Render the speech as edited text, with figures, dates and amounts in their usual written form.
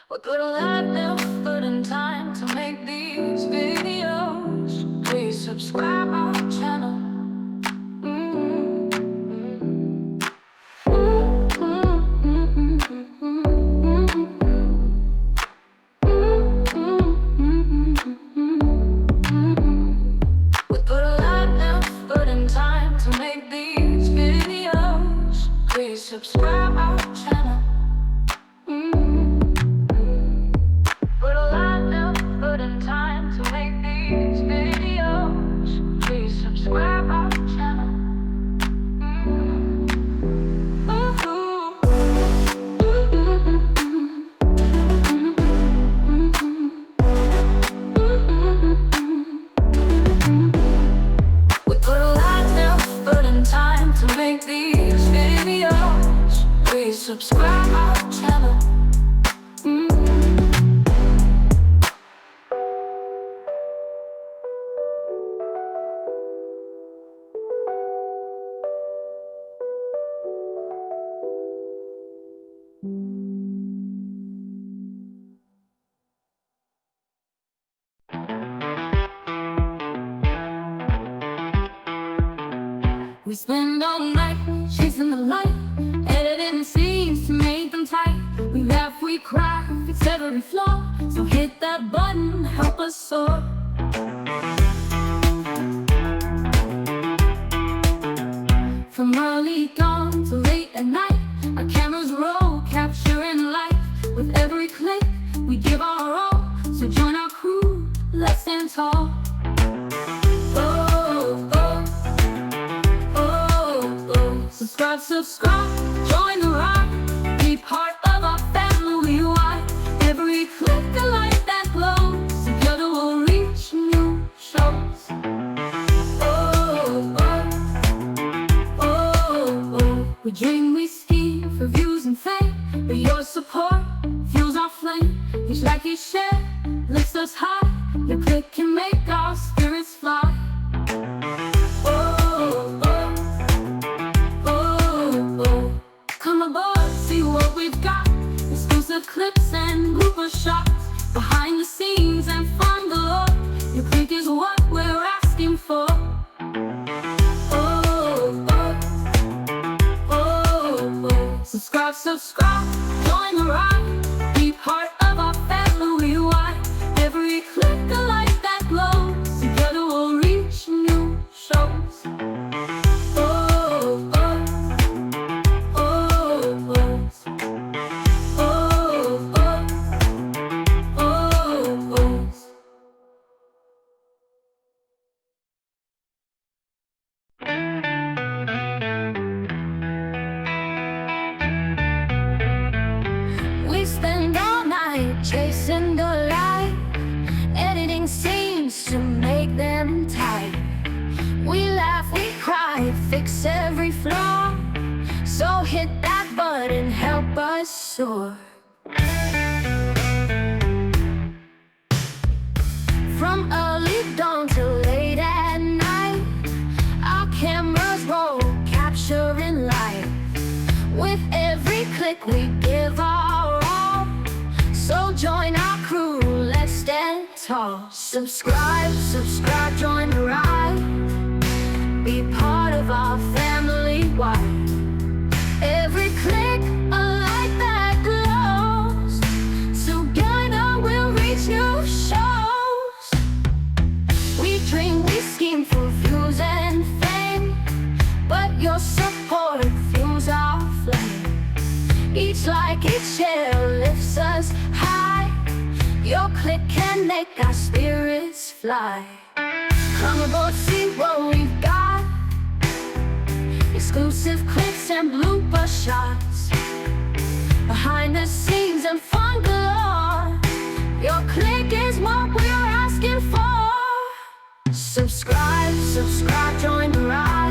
What little I've never put in time to make these videos. Please subscribe our channel. Mm. What little I've never put in time to make these videos. Please subscribe our channel. Little I never put in time to make these videos. Please subscribe our channel. With little I never put in time to make these videos. Please subscribe our channel. We spend all night chasing the light, editing scenes to make them tight. We laugh, we cry, fix every flaw. So hit that button, help us soar. From early dawn to late at night, our cameras roll, capturing life. With every click, we give our all. So join our crew, let's stand tall. Subscribe, join the ride, be part of our family wide. Every click a light that glows, together we'll reach new shows. We dream, we scheme for views and fame, but your support fuels our flame. Each like, each share lifts us high. Your click can make our spirits fly. Come aboard, see what we've got. Exclusive clips and blooper shots, behind the scenes and fun galore. Your click is what we're asking for. Subscribe, join the ride, be part of our family wide. Every click a light that glows, together we'll reach new shows. Spend all night chasing the light, editing scenes to make them tight. We laugh, we cry, fix every flaw. So hit that button, help us soar. From early dawn till late at night, our cameras roll, capturing life. With every click we give our all. So join our crew, let's stand tall. Subscribe, join the ride, be part of our family wide. Every click a light that glows, together we'll reach new shows. We dream, we scheme for views and fame, but your support fuels our flame. Each like, each share lifts us high. Your click can make our spirits fly. Come aboard, see what we've got. Exclusive clips and blooper shots, behind the scenes and fun galore. Your click is what we're asking for. Subscribe, join the ride.